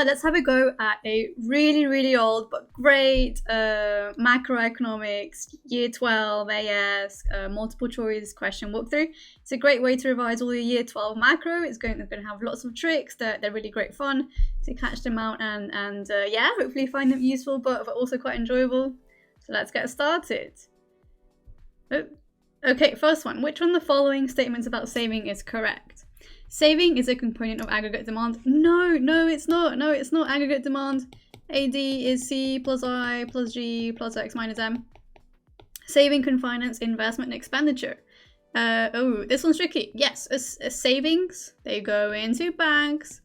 let's have a go at a really, really old but great macroeconomics year 12 AS multiple choice question walkthrough. It's a great way to revise all your year 12 macro. They're going to have lots of tricks. They're really great fun to catch them out and yeah, hopefully find them useful but also quite enjoyable. So let's get started. Okay, first one. Which one of the following statements about saving is correct? Saving is a component of aggregate demand. No, it's not. No, it's not aggregate demand. AD is C plus I plus G plus X minus M. Saving can finance investment and expenditure. Oh, this one's tricky. Yes, savings, they go into banks,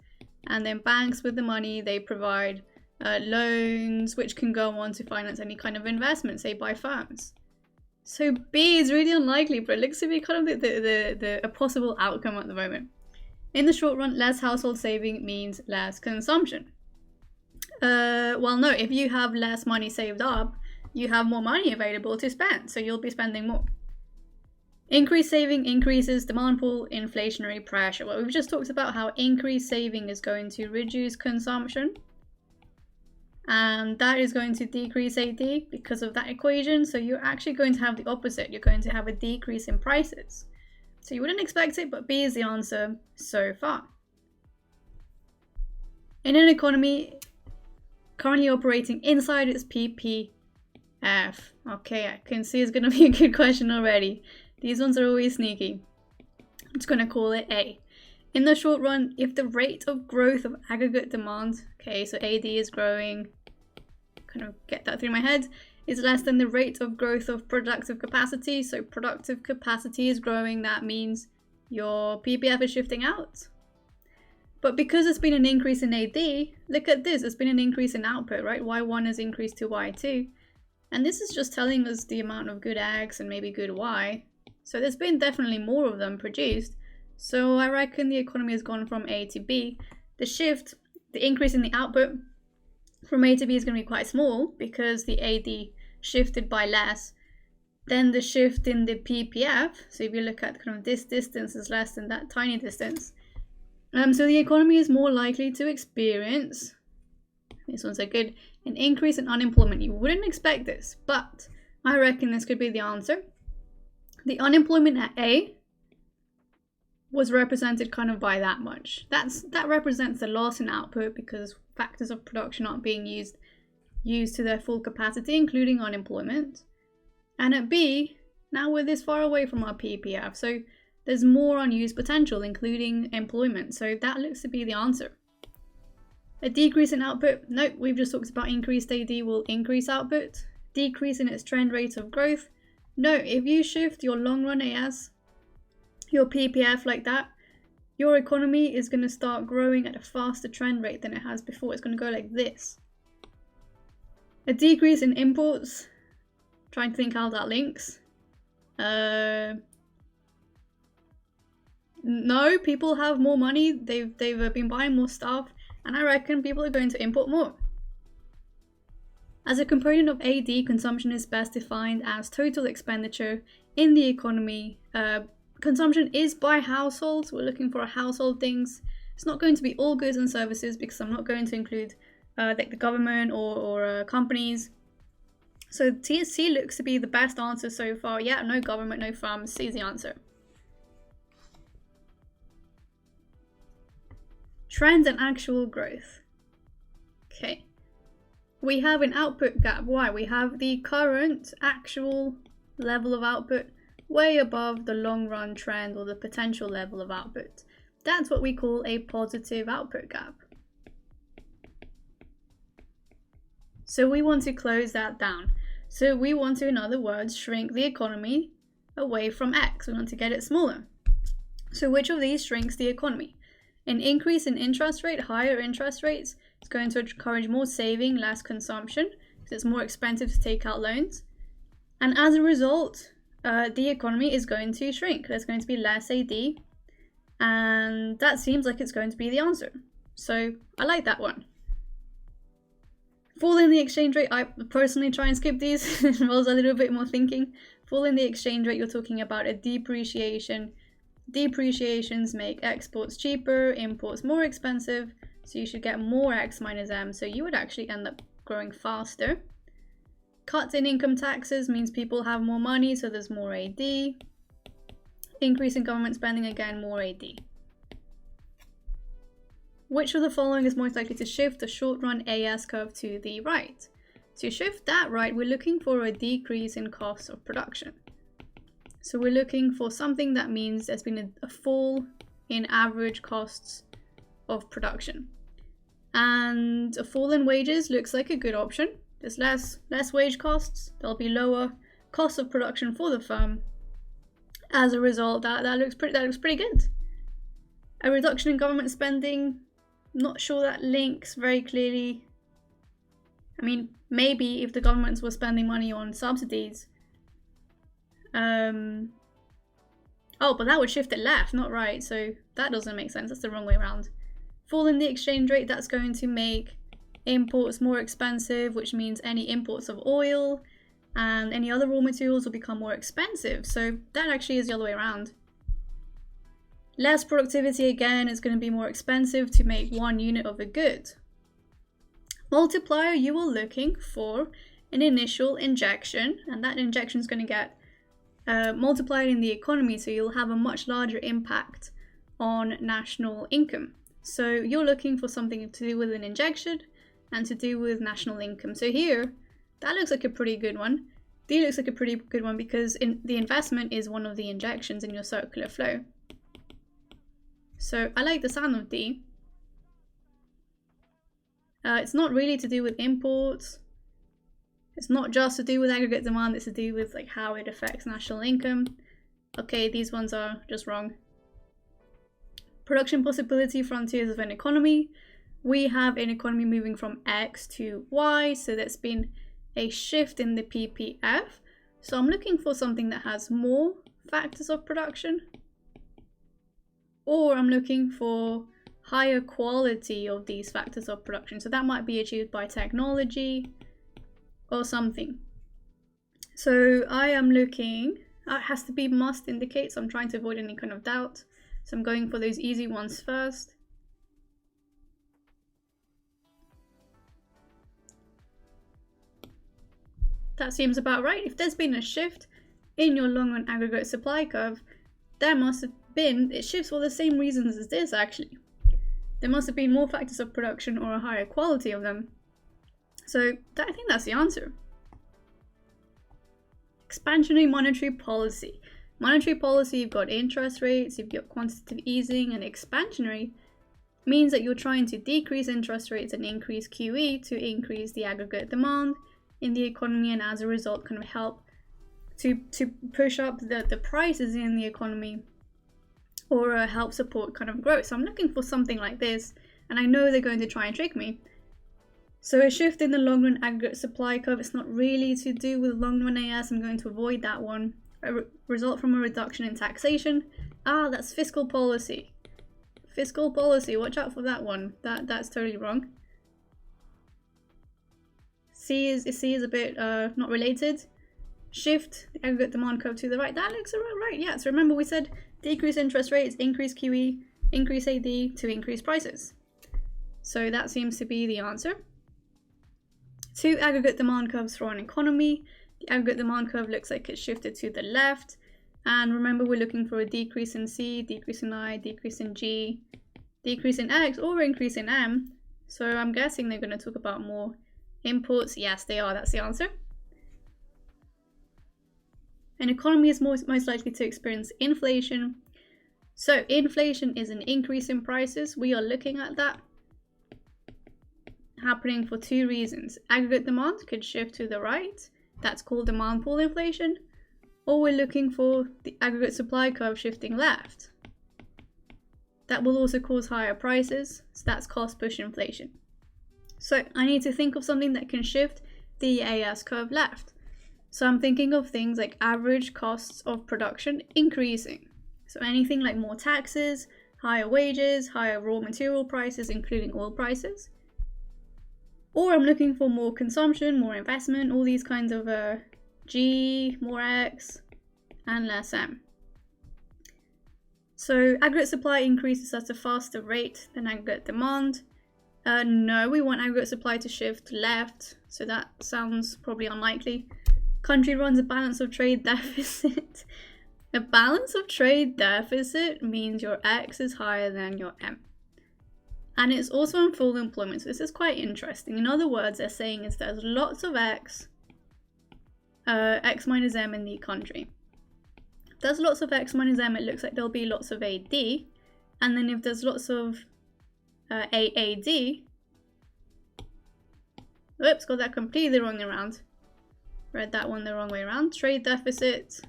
and then banks with the money, they provide loans, which can go on to finance any kind of investment, say by firms. So B is really unlikely, but it looks to be kind of a possible outcome at the moment. In the short run, less household saving means less consumption. Well, no, if you have less money saved up, you have more money available to spend, so you'll be spending more. Increased saving increases demand pull, inflationary pressure. Well, we've just talked about how increased saving is going to reduce consumption, and that is going to decrease AD because of that equation, so you're actually going to have the opposite. You're going to have a decrease in prices. So you wouldn't expect it, but B is the answer so far. In an economy currently operating inside its PPF. Okay, I can see it's going to be a good question already. These ones are always sneaky. I'm just going to call it A. In the short run, if the rate of growth of aggregate demand, okay, so AD is growing, kind of get that through my head, is less than the rate of growth of productive capacity. So productive capacity is growing, that means your PPF is shifting out. But because there's been an increase in AD, look at this, there's been an increase in output, right? Y1 has increased to Y2. And this is just telling us the amount of good X and maybe good Y. So there's been definitely more of them produced. So I reckon the economy has gone from A to B. The increase in the output from A to B is going to be quite small because the AD shifted by less than the shift in the PPF. So if you look at kind of this distance is less than that tiny distance. So the economy is more likely to experience, this one's a good, an increase in unemployment. You wouldn't expect this, but I reckon this could be the answer. The unemployment at A was represented kind of by that much. That represents the loss in output because factors of production aren't being used to their full capacity, including unemployment. And at B, now we're this far away from our PPF, so there's more unused potential, including employment. So that looks to be the answer. A decrease in output, nope, we've just talked about increased AD will increase output. Decrease in its trend rate of growth. No, if you shift your long run AS, your PPF like that, your economy is going to start growing at a faster trend rate than it has before. It's going to go like this. A decrease in imports. Trying to think how that links. No, people have more money. They've been buying more stuff, and I reckon people are going to import more. As a component of AD, consumption is best defined as total expenditure in the economy. Consumption is by households. We're looking for household things. It's not going to be all goods and services because I'm not going to include like the government or companies. So C looks to be the best answer so far. Yeah, no government, no firms. C is the answer. Trends and actual growth. Okay. We have an output gap. Why? We have the current actual level of output way above the long run trend or the potential level of output. That's what we call a positive output gap. So we want to close that down. So we want to, in other words, shrink the economy away from X. We want to get it smaller. So which of these shrinks the economy? An increase in interest rate, higher interest rates, is going to encourage more saving, less consumption, because it's more expensive to take out loans. And as a result, the economy is going to shrink. There's going to be less AD, and that seems like it's going to be the answer. So I like that one. Fall in the exchange rate, I personally try and skip these. It involves a little bit more thinking. Fall in the exchange rate, you're talking about a depreciation. Depreciations make exports cheaper, imports more expensive. So you should get more X minus M. So you would actually end up growing faster. Cuts in income taxes means people have more money, so there's more AD. Increase in government spending, again, more AD. Which of the following is most likely to shift the short-run AS curve to the right? To shift that right, we're looking for a decrease in costs of production. So we're looking for something that means there's been a fall in average costs of production. And a fall in wages looks like a good option. There's less wage costs, there'll be lower costs of production for the firm. As a result, that looks pretty good. A reduction in government spending, not sure that links very clearly. I mean, maybe if the governments were spending money on subsidies. Oh, but that would shift it left, not right. So that doesn't make sense. That's the wrong way around. Fall in the exchange rate, that's going to make imports more expensive, which means any imports of oil and any other raw materials will become more expensive. So that actually is the other way around. Less productivity, again, is going to be more expensive to make 1 unit of a good. Multiplier, you are looking for an initial injection, and that injection is going to get multiplied in the economy, so you'll have a much larger impact on national income. So you're looking for something to do with an injection and to do with national income. So here, that looks like a pretty good one. D looks like a pretty good one because the investment is one of the injections in your circular flow. So I like the sound of D. It's not really to do with imports. It's not just to do with aggregate demand, it's to do with like how it affects national income. Okay, these ones are just wrong. Production possibility, frontiers of an economy. We have an economy moving from X to Y, so there's been a shift in the PPF. So I'm looking for something that has more factors of production, or I'm looking for higher quality of these factors of production. So that might be achieved by technology or something. So I am looking, it has to be must indicate, so I'm trying to avoid any kind of doubt. So I'm going for those easy ones first. That seems about right. If there's been a shift in your long run aggregate supply curve, there must have been, it shifts for the same reasons as this actually. There must have been more factors of production or a higher quality of them. So I think that's the answer. Expansionary monetary policy. Monetary policy, you've got interest rates, you've got quantitative easing, and expansionary means that you're trying to decrease interest rates and increase QE to increase the aggregate demand in the economy, and as a result kind of help to push up the prices in the economy, or help support kind of growth. So I'm looking for something like this, and I know they're going to try and trick me. So a shift in the long run aggregate supply curve, it's not really to do with long run AS, I'm going to avoid that one. A result from a reduction in taxation. Ah, that's fiscal policy. Fiscal policy, watch out for that one. That's totally wrong. C is a bit not related. Shift the aggregate demand curve to the right. That looks right. Yeah, so remember we said decrease interest rates, increase QE, increase AD to increase prices. So that seems to be the answer. 2 aggregate demand curves for an economy. The aggregate demand curve looks like it's shifted to the left. And remember, we're looking for a decrease in C, decrease in I, decrease in G, decrease in X, or increase in M. So I'm guessing they're going to talk about more imports. Yes, they are. That's the answer. An economy is most likely to experience inflation. So inflation is an increase in prices. We are looking at that happening for 2 reasons. Aggregate demand could shift to the right. That's called demand pull inflation. Or we're looking for the aggregate supply curve shifting left. That will also cause higher prices. So that's cost push inflation. So I need to think of something that can shift the AS curve left. So I'm thinking of things like average costs of production increasing. So anything like more taxes, higher wages, higher raw material prices, including oil prices. Or I'm looking for more consumption, more investment, all these kinds of G, more X, and less M. So aggregate supply increases at a faster rate than aggregate demand. No, we want aggregate supply to shift left, so that sounds probably unlikely. Country runs a balance of trade deficit. A balance of trade deficit means your X is higher than your M. And it's also in full employment, so this is quite interesting. In other words, they're saying is there's lots of X minus M in the country. If there's lots of X minus M, it looks like there'll be lots of AD. And then if there's lots of AAD, whoops, got that completely wrong around. Read that one the wrong way around. Trade deficit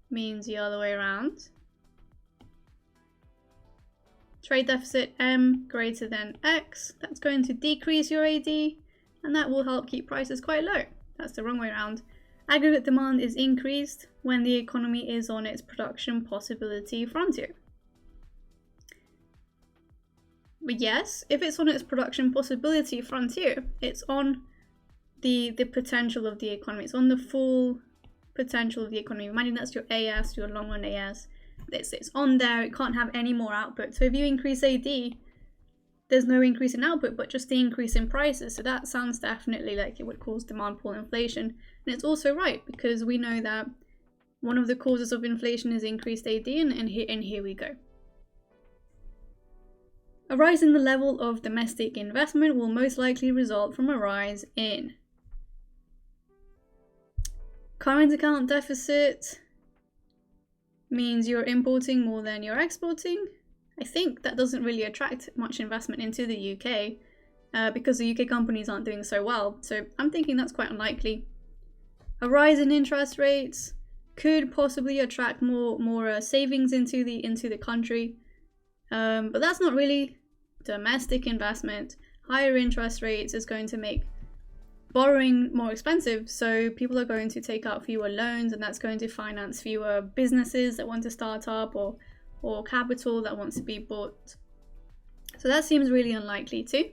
means the other way around. Trade deficit M greater than X, that's going to decrease your AD, and that will help keep prices quite low. That's the wrong way around. Aggregate demand is increased when the economy is on its production possibility frontier. But yes, if it's on its production possibility frontier, it's on the potential of the economy. It's on the full potential of the economy. Imagine that's your AS, your long run AS. It's on there, it can't have any more output. So if you increase AD, there's no increase in output, but just the increase in prices. So that sounds definitely like it would cause demand pull inflation. And it's also right, because we know that one of the causes of inflation is increased AD, and here we go. A rise in the level of domestic investment will most likely result from a rise in current account deficit. Means you're importing more than you're exporting. I think that doesn't really attract much investment into the UK because the UK companies aren't doing so well. So I'm thinking that's quite unlikely. A rise in interest rates could possibly attract more savings into the country, but that's not really domestic investment. Higher interest rates is going to make borrowing more expensive, so people are going to take out fewer loans, and that's going to finance fewer businesses that want to start up or capital that wants to be bought. So that seems really unlikely too.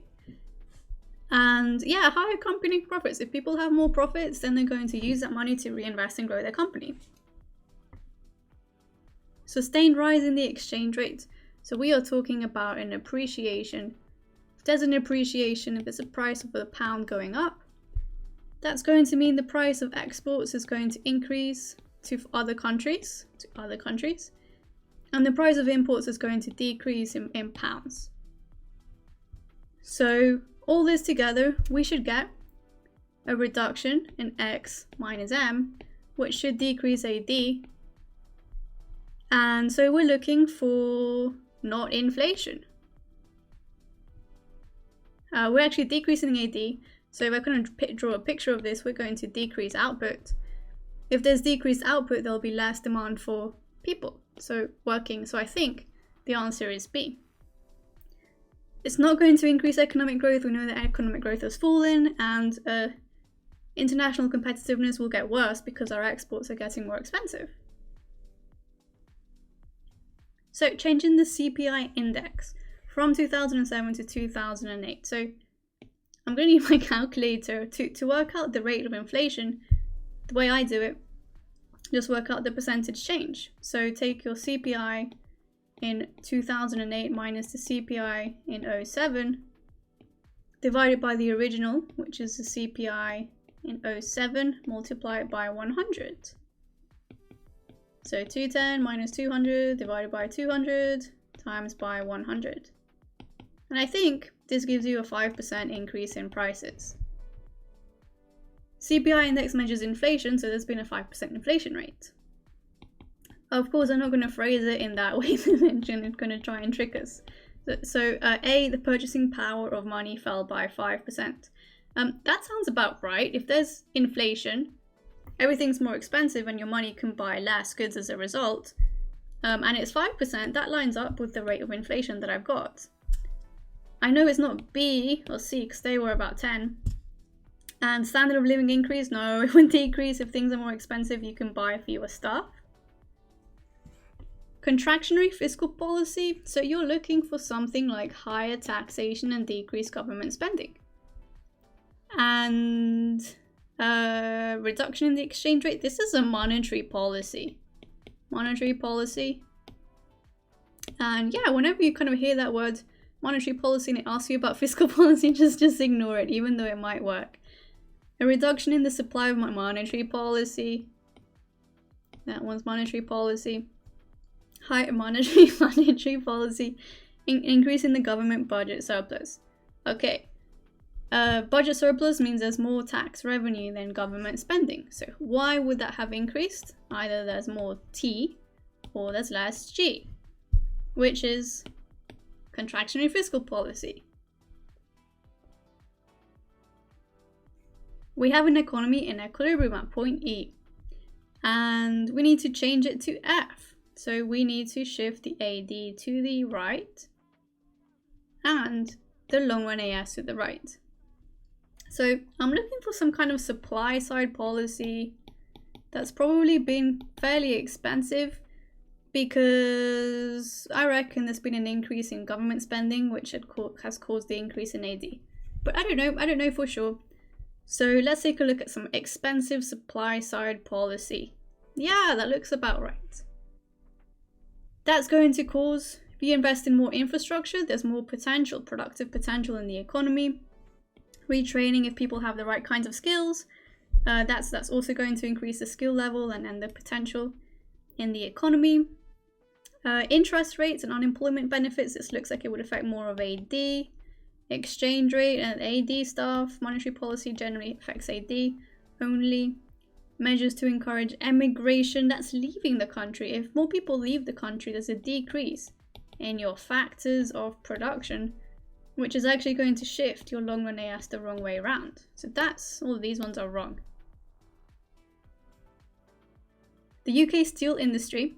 And yeah, higher company profits. If people have more profits, then they're going to use that money to reinvest and grow their company. Sustained rise in the exchange rate. So we are talking about an appreciation. If there's an appreciation, if there's a price of the pound going up, that's going to mean the price of exports is going to increase to other countries, and the price of imports is going to decrease in pounds. So all this together, we should get a reduction in X minus M, which should decrease AD. And so we're looking for not inflation. We're actually decreasing AD. So if I kind of draw a picture of this, we're going to decrease output. If there's decreased output, there'll be less demand for people, so working. So I think the answer is B. It's not going to increase economic growth. We know that economic growth has fallen, and international competitiveness will get worse because our exports are getting more expensive. So changing the CPI index from 2007 to 2008. So I'm going to use my calculator to work out the rate of inflation. The way I do it, just work out the percentage change. So take your CPI in 2008 minus the CPI in 2007, divided by the original, which is the CPI in 2007, multiply it by 100. So 210 minus 200 divided by 200 times by 100. And I think this gives you a 5% increase in prices. CPI index measures inflation, so there's been a 5% inflation rate. Of course, I'm not going to phrase it in that way. It's going to try and trick us. So A, the purchasing power of money fell by 5%. That sounds about right. If there's inflation, everything's more expensive and your money can buy less goods as a result, and it's 5%, that lines up with the rate of inflation that I've got. I know it's not B or C because they were about 10. And standard of living increase, no, it would decrease. If things are more expensive, you can buy fewer stuff. Contractionary fiscal policy, so you're looking for something like higher taxation and decreased government spending. And reduction in the exchange rate, this is a monetary policy. Monetary policy. And yeah, whenever you kind of hear that word monetary policy and it asks you about fiscal policy, just ignore it, even though it might work. A reduction in the supply of monetary policy. That one's monetary policy. Higher monetary policy. Increasing the government budget surplus. Okay. Budget surplus means there's more tax revenue than government spending. So why would that have increased? Either there's more T or there's less G, which is contractionary fiscal policy. We have an economy in equilibrium at point E, and we need to change it to F. So we need to shift the AD to the right and the long run AS to the right. So I'm looking for some kind of supply side policy that's probably been fairly expensive, because I reckon there's been an increase in government spending, which has caused the increase in AD. But I don't know for sure. So let's take a look at some expensive supply side policy. Yeah, that looks about right. That's going to cause, if you invest in more infrastructure, there's more potential, productive potential in the economy. Retraining, if people have the right kinds of skills, that's also going to increase the skill level and the potential in the economy. Interest rates and unemployment benefits, this looks like it would affect more of AD. Exchange rate and AD stuff, monetary policy generally affects AD only. Measures to encourage emigration, that's leaving the country. If more people leave the country, there's a decrease in your factors of production, which is actually going to shift your long run AS the wrong way around. So that's, all of these ones are wrong. The UK steel industry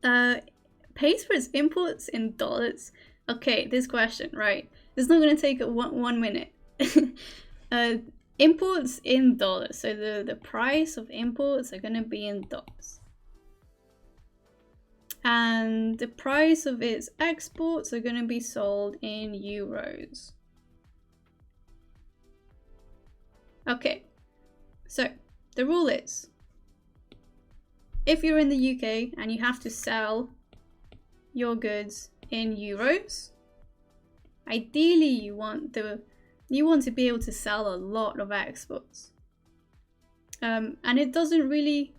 pays for its imports in dollars. Okay, this question, right? This is not going to take one minute. Imports in dollars. So the price of imports are going to be in dollars. And the price of its exports are going to be sold in euros. Okay, so the rule is, if you're in the UK and you have to sell your goods in euros, ideally you want to be able to sell a lot of exports. And it doesn't really,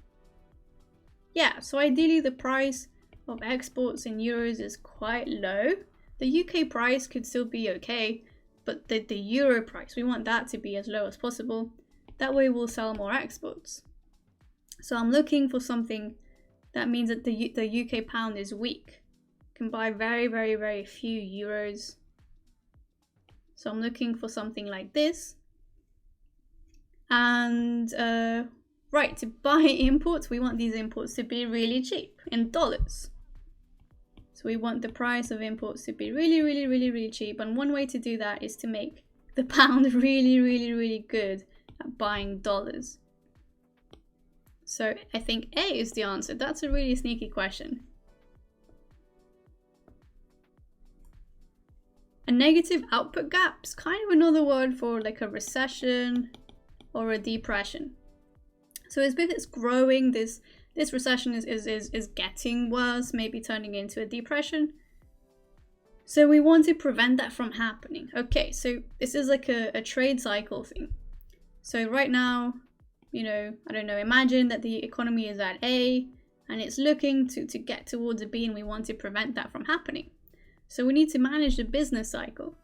so ideally the price of exports in euros is quite low. The UK price could still be okay, but the euro price, we want that to be as low as possible. That way we'll sell more exports. So I'm looking for something that means that the UK pound is weak. Can buy very, very, very few euros. So I'm looking for something like this. And right, to buy imports, we want these imports to be really cheap in dollars. So we want the price of imports to be really, really, really, really cheap. And one way to do that is to make the pound really, really, really good at buying dollars. So I think A is the answer. That's a really sneaky question. A negative output gap is kind of another word for like a recession or a depression. So if it's growing, this recession is getting worse, maybe turning into a depression. So we want to prevent that from happening. Okay, so this is like a trade cycle thing. So right now, you know, I don't know, imagine that the economy is at A and it's looking to get towards a B, and we want to prevent that from happening. So we need to manage the business cycle.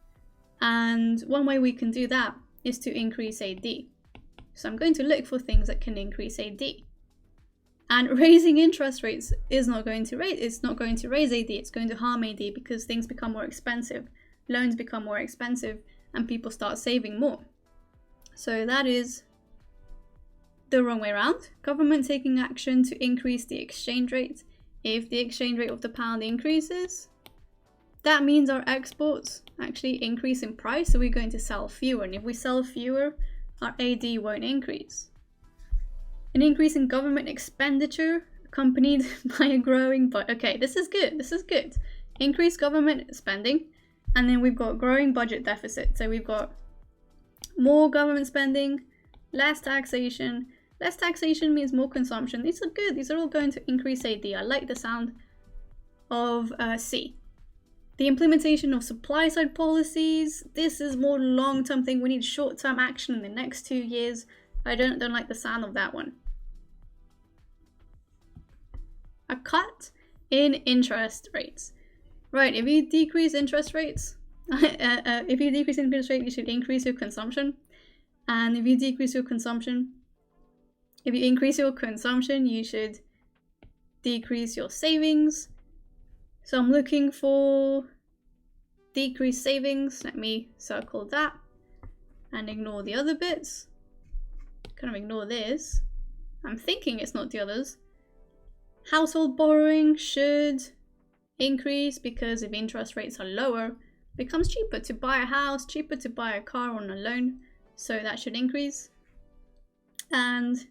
And one way we can do that is to increase AD. So I'm going to look for things that can increase AD. And raising interest rates is not going to raise, it's not going to raise AD, it's going to harm AD, because things become more expensive, loans become more expensive, and people start saving more. So that is the wrong way around. Government taking action to increase the exchange rate. If the exchange rate of the pound increases, that means our exports actually increase in price, so we're going to sell fewer. And if we sell fewer, our AD won't increase. An increase in government expenditure accompanied by a growing budget. Okay, this is good, this is good. Increased government spending, and then we've got growing budget deficit. So we've got more government spending, less taxation. Less taxation means more consumption. These are good, these are all going to increase AD. I like the sound of C. The implementation of supply side policies, this is more long-term thing. We need short-term action in the next 2 years. I don't like the sound of that one. A cut in interest rates. Right, if you decrease interest rates, if you decrease interest rate, you should increase your consumption. And if you decrease your consumption, if you increase your consumption, you should decrease your savings. So I'm looking for decreased savings. Let me circle that and ignore the other bits. Kind of ignore this. I'm thinking it's not the others. Household borrowing should increase because if interest rates are lower, it becomes cheaper to buy a house, cheaper to buy a car on a loan. So that should increase. And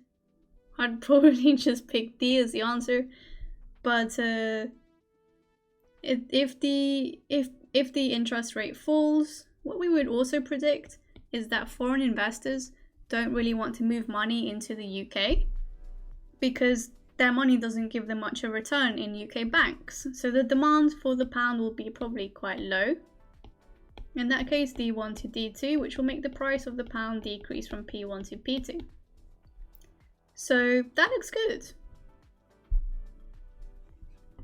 I'd probably just pick D as the answer. But if the interest rate falls, what we would also predict is that foreign investors don't really want to move money into the UK because their money doesn't give them much of a return in UK banks. So the demand for the pound will be probably quite low. In that case, D1 to D2, which will make the price of the pound decrease from P1 to P2. So that looks good.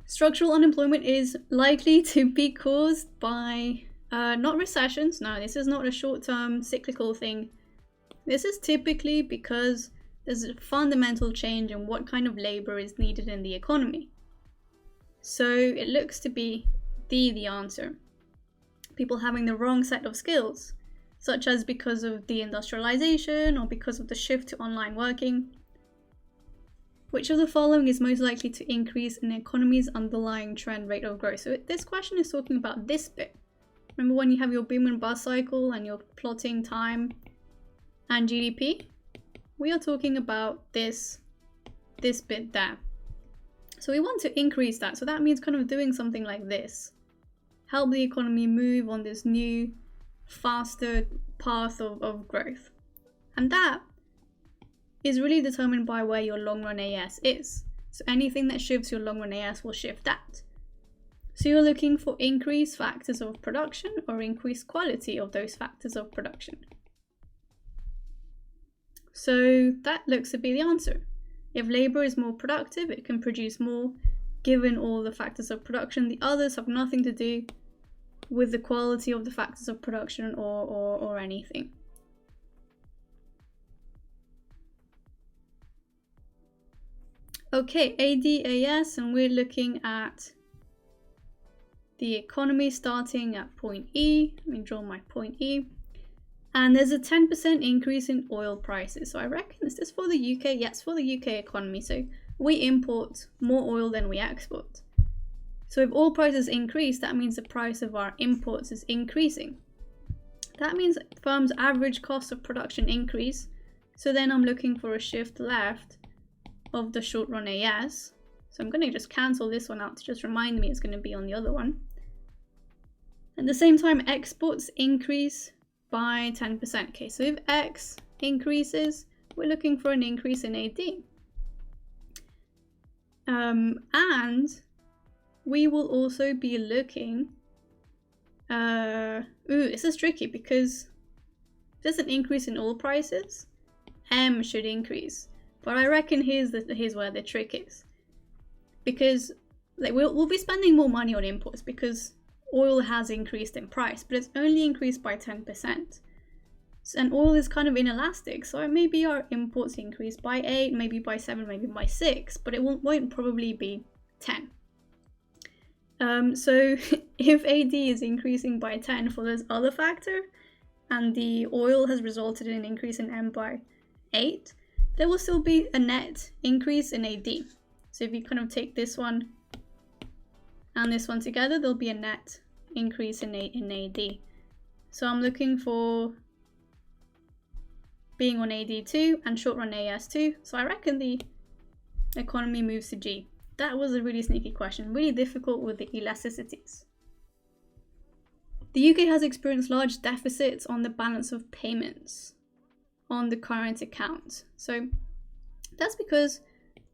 Structural unemployment is likely to be caused by not recessions. No, this is not a short-term cyclical thing. This is typically because there's a fundamental change in what kind of labor is needed in the economy. So it looks to be D, the answer. People having the wrong set of skills, such as because of deindustrialization or because of the shift to online working. Which of the following is most likely to increase an economy's underlying trend rate of growth? So this question is talking about this bit. Remember when you have your boom and bust cycle and you're plotting time and GDP? We are talking about this bit there. So we want to increase that. So that means kind of doing something like this. Help the economy move on this new, faster path of growth. And that is really determined by where your long run AS is. So anything that shifts your long run AS will shift that. So you're looking for increased factors of production or increased quality of those factors of production. So that looks to be the answer. If labor is more productive, it can produce more given all the factors of production. The others have nothing to do with the quality of the factors of production or anything. Okay, ADAS, and we're looking at the economy starting at point E. Let me draw my point E. And there's a 10% increase in oil prices. So I reckon, is this for the UK? Yes, for the UK economy. So we import more oil than we export. So if oil prices increase, that means the price of our imports is increasing. That means firms' average cost of production increase. So then I'm looking for a shift left of the short run AS. So I'm going to just cancel this one out to just remind me it's going to be on the other one. At the same time, exports increase by 10%. Okay, so if X increases, we're looking for an increase in AD. And we will also be looking, this is tricky because there's an increase in oil prices, M should increase. But I reckon here's where the trick is. Because like, we'll be spending more money on imports because oil has increased in price, but it's only increased by 10%. And oil is kind of inelastic, so maybe our imports increase by 8, maybe by 7, maybe by 6, but it won't probably be 10. So if AD is increasing by 10 for this other factor, and the oil has resulted in an increase in M by 8, there will still be a net increase in AD. So if you kind of take this one and this one together, there'll be a net increase in AD. So I'm looking for being on AD2 and short run AS2. So I reckon the economy moves to G. That was a really sneaky question, really difficult with the elasticities. The UK has experienced large deficits on the balance of payments on the current account. So that's because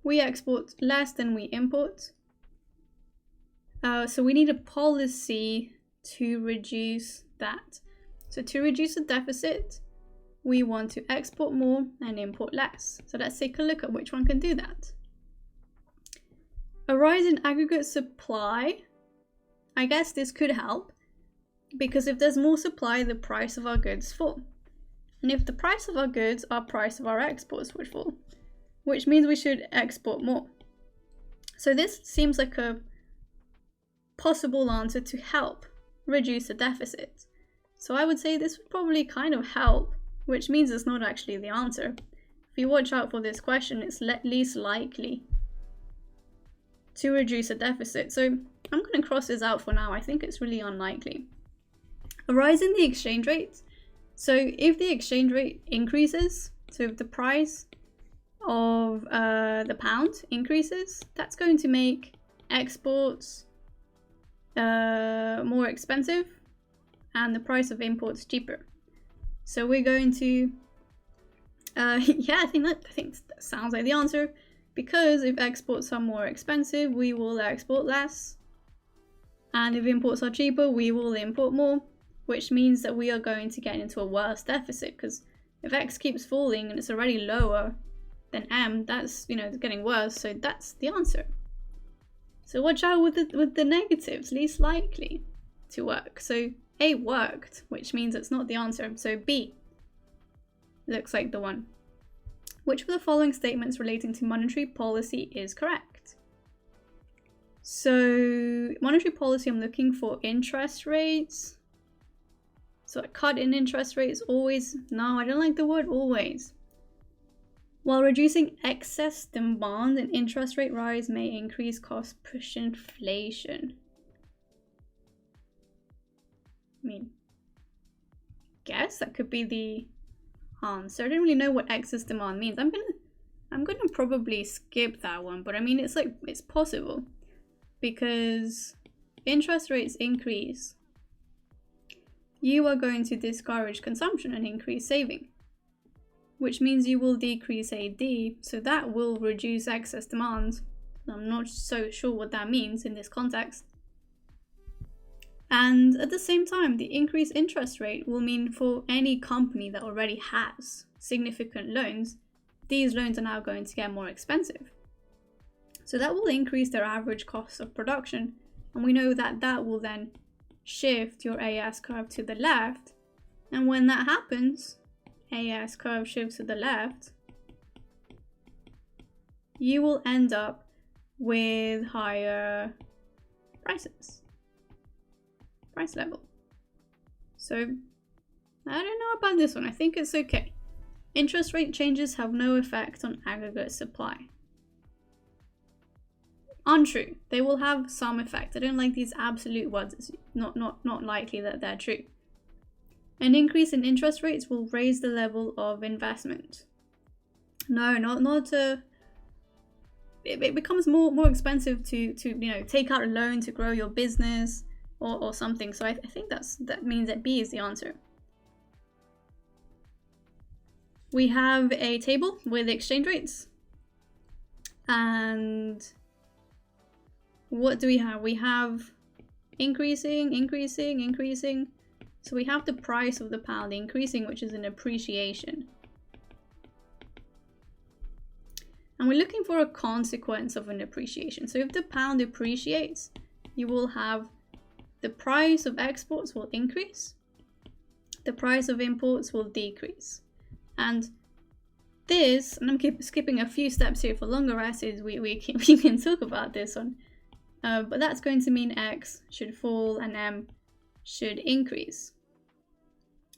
we export less than we import. So we need a policy to reduce that. So to reduce the deficit, we want to export more and import less. So let's take a look at which one can do that. A rise in aggregate supply. I guess this could help, because if there's more supply, the price of our goods fall. And if the price of our goods, our price of our exports would fall, which means we should export more. So this seems like a possible answer to help reduce the deficit. So I would say this would probably kind of help, which means it's not actually the answer. If you watch out for this question, it's least likely to reduce a deficit. So I'm going to cross this out for now. I think it's really unlikely. A rise in the exchange rate. So if the exchange rate increases, so if the price of the pound increases, that's going to make exports more expensive and the price of imports cheaper. So we're going to, yeah, I think that sounds like the answer, because if exports are more expensive, we will export less, and if imports are cheaper, we will import more, which means that we are going to get into a worse deficit, because if X keeps falling and it's already lower than M, that's, you know, it's getting worse. So that's the answer. So watch out with the negatives, least likely to work. So A worked, which means it's not the answer. So B looks like the one. Which of the following statements relating to monetary policy is correct? So monetary policy, I'm looking for interest rates. So a cut in interest rates always. No, I don't like the word always. While reducing excess demand, an interest rate rise may increase costs, push inflation. I mean, guess that could be the answer. I don't really know what excess demand means. I'm gonna probably skip that one, but I mean, it's possible, because interest rates increase, you are going to discourage consumption and increase saving, which means you will decrease AD, so that will reduce excess demand. I'm not so sure what that means in this context. And at the same time, the increased interest rate will mean for any company that already has significant loans, these loans are now going to get more expensive. So that will increase their average cost of production, and we know that that will then shift your AS curve to the left, and when that happens, AS curve shifts to the left, you will end up with higher price level. So I don't know about this one. I think it's okay. Interest rate changes have no effect on aggregate supply. Untrue. They will have some effect. I don't like these absolute words. It's not likely that they're true. An increase in interest rates will raise the level of investment. No, not it becomes more expensive to take out a loan to grow your business or something. So I think that means that B is the answer. We have a table with exchange rates, and what do we have? We have increasing. So we have the price of the pound increasing, which is an appreciation. And we're looking for a consequence of an appreciation. So if the pound appreciates, you will have the price of exports will increase, the price of imports will decrease. And this, and I'm skipping a few steps here for longer essays, we can talk about this one. But that's going to mean X should fall and M should increase.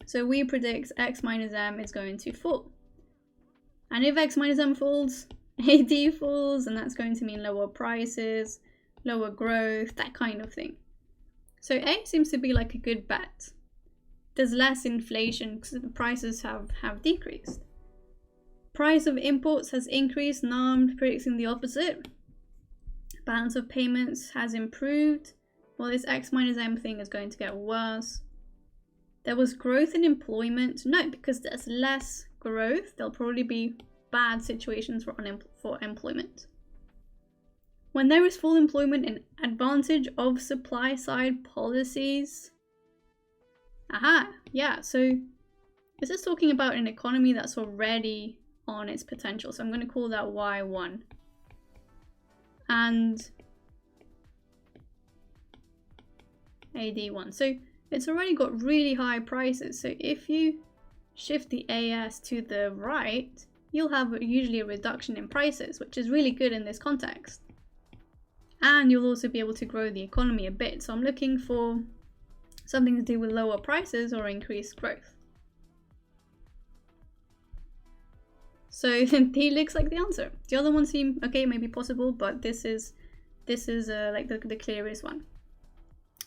So we predict X minus M is going to fall. And if X minus M falls, AD falls, and that's going to mean lower prices, lower growth, that kind of thing. So A seems to be like a good bet. There's less inflation because the prices have decreased. Price of imports has increased. Now I'm predicting the opposite. Balance of payments has improved. Well, this X minus M thing is going to get worse. There was growth in employment. No, because there's less growth, there'll probably be bad situations for employment. When there is full employment in advantage of supply side policies. Aha, yeah, so this is talking about an economy that's already on its potential. So I'm going to call that Y1. And AD1. So it's already got really high prices. So if you shift the AS to the right, you'll have usually a reduction in prices, which is really good in this context. And you'll also be able to grow the economy a bit. So I'm looking for something to do with lower prices or increased growth. So D looks like the answer. The other ones seem okay, maybe possible, but this is like the clearest one.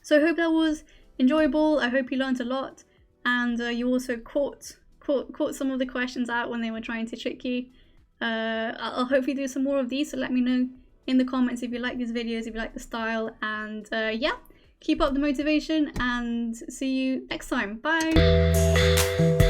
So I hope that was enjoyable. I hope you learned a lot, and you also caught some of the questions out when they were trying to trick you. I'll hopefully do some more of these, so let me know in the comments if you like these videos, if you like the style, and yeah, keep up the motivation and see you next time. Bye!